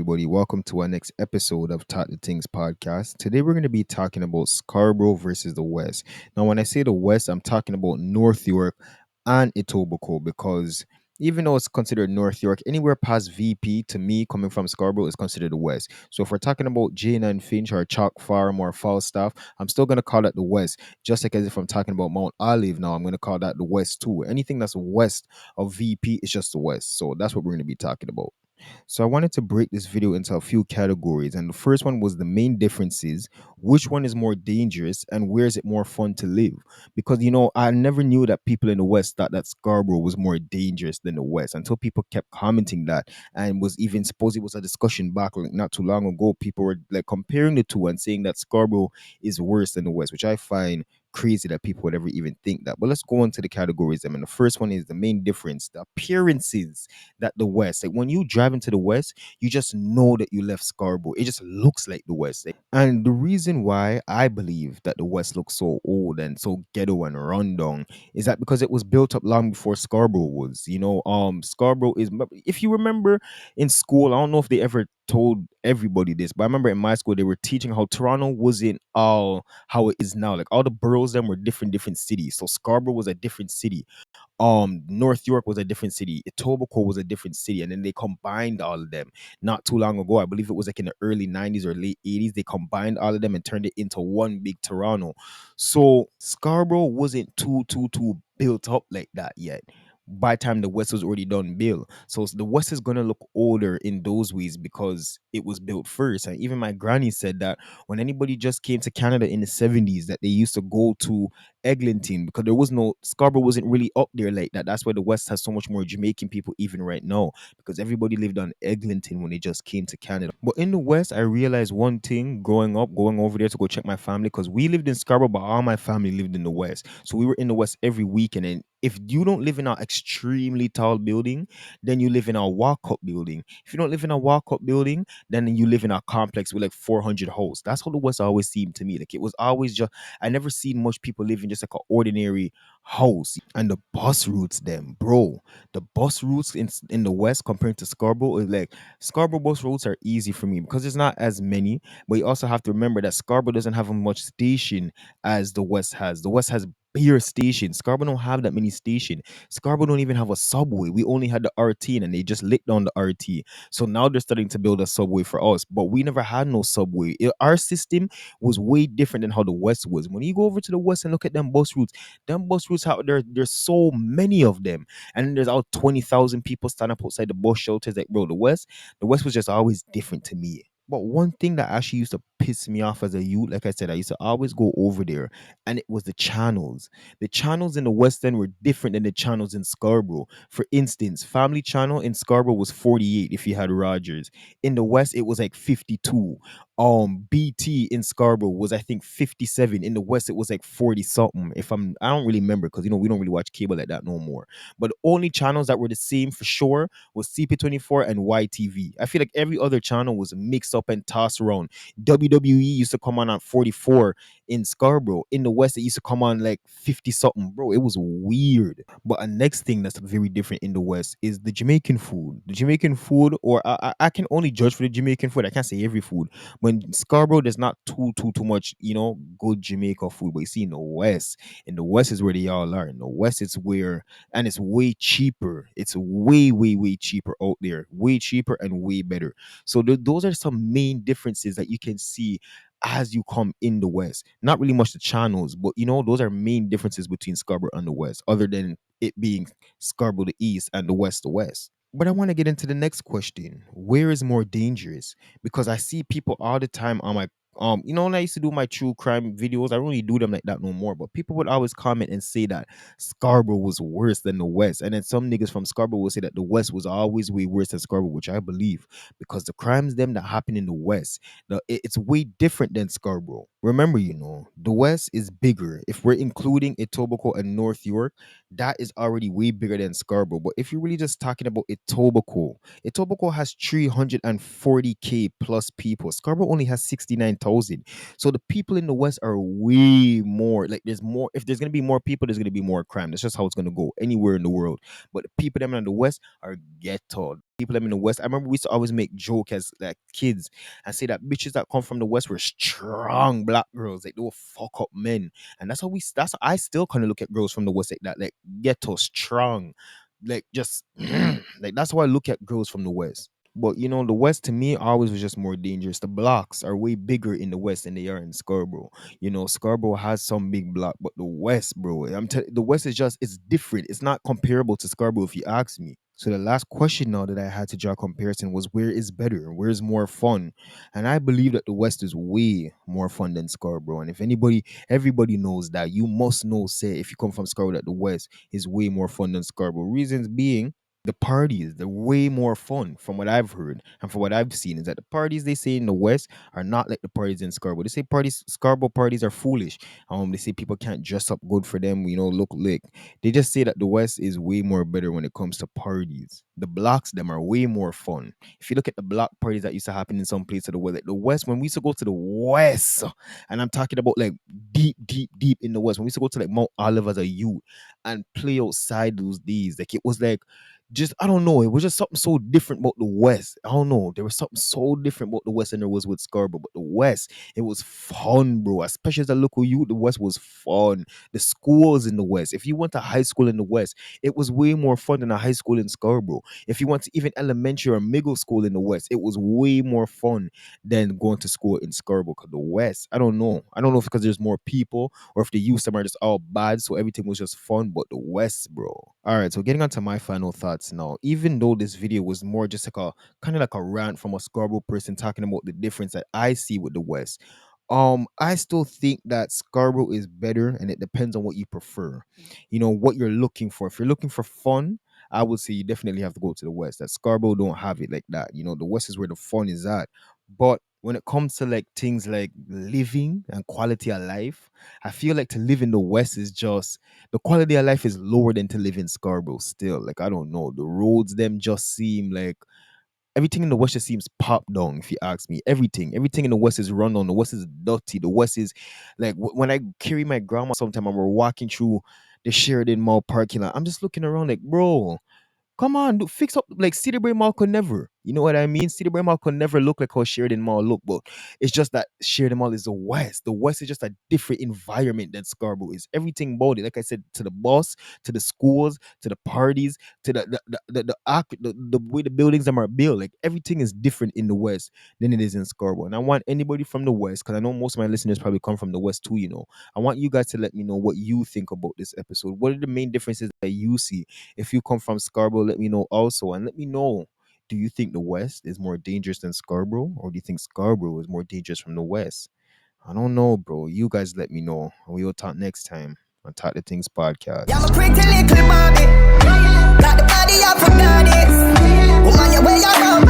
everybody? Welcome to our next episode of Talk the Things podcast. Today, we're going to be talking about Scarborough versus the West. Now, when I say the West, I'm talking about North York and Etobicoke because even though it's considered North York, anywhere past VP to me coming from Scarborough is considered the West. So, if we're talking about Jane and Finch or Chalk Farm or Falstaff, I'm still going to call that the West. Just like as if I'm talking about Mount Olive now, I'm going to call that the West too. Anything that's west of VP is just the West. So, that's what we're going to be talking about. So I wanted to break this video into a few categories, and the first one was the main differences, which one is more dangerous, and where is it more fun to live? Because I never knew that people in the West thought that Scarborough was more dangerous than the West until people kept commenting that, and was even supposed it was a discussion back like not too long ago. People were like comparing the two and saying that Scarborough is worse than the West, which I find crazy that people would ever even think that. But let's go on to the categories. I mean, the first one is the main difference, the appearances that the West. Like when you drive into the West, you just know that you left Scarborough. It just looks like the West. And the reason why I believe that the West looks so old and so ghetto and rundown is that because it was built up long before Scarborough was. Scarborough is, if you remember in school, I don't know if they ever told everybody this, but I remember in my school they were teaching how Toronto wasn't all how it is now. Like all the boroughs them were different cities. So Scarborough was a different city. North York was a different city, Etobicoke was a different city, and then they combined all of them not too long ago. I believe it was like in the early 90s or late 80s. They combined all of them and turned it into one big Toronto. So Scarborough wasn't too built up like that yet by the time the West was already done built. So the West is gonna look older in those ways because it was built first. And even my granny said that when anybody just came to Canada in the 70s, that they used to go to Eglinton because there was no Scarborough wasn't really up there like that. That's why the West has so much more Jamaican people even right now because everybody lived on Eglinton when they just came to Canada. But in the West, I realized one thing growing up, going over there to go check my family because we lived in Scarborough, but all my family lived in the West. So we were in the West every weekend. And if you don't live in an extremely tall building, then you live in a walk-up building. If you don't live in a walk-up building, then you live in a complex with like 400 hosts. That's how the West always seemed to me. Like it was always just I never seen much people living just like an ordinary house. And the bus routes, them, bro. The bus routes in the West compared to Scarborough is like Scarborough bus routes are easy for me because there's not as many. But you also have to remember that Scarborough doesn't have as much station as the West has. The West has bigger stations. Scarborough don't have that many stations. Scarborough don't even have a subway. We only had the RT and they just lit down the RT. So now they're starting to build a subway for us. But we never had no subway. Our system was way different than how the West was. When you go over to the West and look at them bus routes out there, there's so many of them. And then there's out 20,000 people standing up outside the bus shelters. Like, bro, the West was just always different to me. But one thing that actually used to piss me off as a youth, like I said, I used to always go over there, and it was the channels. The channels in the West End were different than the channels in Scarborough. For instance, Family Channel in Scarborough was 48 if you had Rogers. In the West, it was like 52. BT in Scarborough was I think 57. In the West, it was like 40 something. I don't really remember because we don't really watch cable like that no more. But the only channels that were the same for sure was CP24 and YTV. I feel like every other channel was mixed up and tossed around. WWE used to come on at 44 in Scarborough. In the West, it used to come on like 50 something, bro. It was weird. But a next thing that's very different in the West is the Jamaican food. The Jamaican food, or I can only judge for the Jamaican food. I can't say every food. When Scarborough, there's not too much, good Jamaica food. But you see, in the West is where they all are. In the West, it's where, and it's way cheaper. It's way cheaper out there. Way cheaper and way better. So those are some main differences that you can see as you come in the West. Not really much the channels, but those are main differences between Scarborough and the West, other than it being Scarborough the East and the West. But I want to get into the next question. Where is more dangerous? Because I see people all the time on my when I used to do my true crime videos, I don't really do them like that no more. But people would always comment and say that Scarborough was worse than the West. And then some niggas from Scarborough will say that the West was always way worse than Scarborough, which I believe. Because the crimes them that happen in the West, it's way different than Scarborough. Remember, the West is bigger. If we're including Etobicoke and North York, that is already way bigger than Scarborough. But if you're really just talking about Etobicoke has 340k plus people. Scarborough only has 69,000. 2000. So the people in the West are way more like there's more. If there's gonna be more people, there's gonna be more crime. That's just how it's gonna go anywhere in the world. But the people them in the West are ghetto. People them in the West. I remember we used to always make joke as like kids and say that bitches that come from the West were strong black girls. Like they will fuck up men. And that's how we that's I still kind of look at girls from the West like that, like ghetto, strong, like just like that's how I look at girls from the West. But the West to me always was just more dangerous. The blocks are way bigger in the West than they are in Scarborough. Scarborough has some big block, but the West, bro, the West is just it's different. It's not comparable to Scarborough if you ask me. So the last question now that I had to draw comparison was where is better, where is more fun, and I believe that the West is way more fun than Scarborough. And if everybody knows that, you must know. Say if you come from Scarborough, that the West is way more fun than Scarborough. Reasons being the parties, they're way more fun from what I've heard and from what I've seen is that the parties they say in the West are not like the parties in Scarborough. They say Scarborough parties are foolish. They say people can't dress up good for them, look like. They just say that the West is way more better when it comes to parties. The blocks, them are way more fun. If you look at the block parties that used to happen in some places of the world, like the West, when we used to go to the West, and I'm talking about like deep, deep, deep in the West, when we used to go to like Mount Olive as a youth and play outside those days, like it was like just I don't know. It was just something so different about the West. I don't know. There was something so different about the West than there was with Scarborough. But the West, it was fun, bro. Especially as a local youth, the West was fun. The schools in the West. If you went to high school in the West, it was way more fun than a high school in Scarborough. If you went to even elementary or middle school in the West, it was way more fun than going to school in Scarborough. Cause the West, I don't know. I don't know if it's because there's more people or if the youth some are just all bad, so everything was just fun. But the West, bro. All right, so getting on to my final thoughts now. Even though this video was more just like a kind of like a rant from a Scarborough person talking about the difference that I see with the West, I still think that Scarborough is better, and it depends on what you prefer. What you're looking for. If you're looking for fun, I would say you definitely have to go to the West. That Scarborough don't have it like that. The West is where the fun is at. But when it comes to like things like living and quality of life, I feel like to live in the West is just the quality of life is lower than to live in Scarborough still. Like I don't know. The roads them just seem like everything in the West just seems popped down, if you ask me. Everything in the West is run on. The West is dirty. The West is like when I carry my grandma sometime and we're walking through the Sheridan Mall parking lot, I'm just looking around like, bro, come on, fix up like City Brain Mall could never. You know what I mean? City Brain Mall could never look like how Sheridan Mall look, but it's just that Sheridan Mall is the West. The West is just a different environment than Scarborough is. Everything about it, like I said, to the bus, to the schools, to the parties, to the way the buildings them are built. Like everything is different in the West than it is in Scarborough. And I want anybody from the West, because I know most of my listeners probably come from the West too. I want you guys to let me know what you think about this episode. What are the main differences that you see? If you come from Scarborough, let me know also. And let me know, do you think the West is more dangerous than Scarborough? Or do you think Scarborough is more dangerous from the West? I don't know, bro. You guys let me know. And we will talk next time on Talk the Things podcast. Yeah, I'm a pretty little Barbie. Got the body of a goddess. Woman, you wear your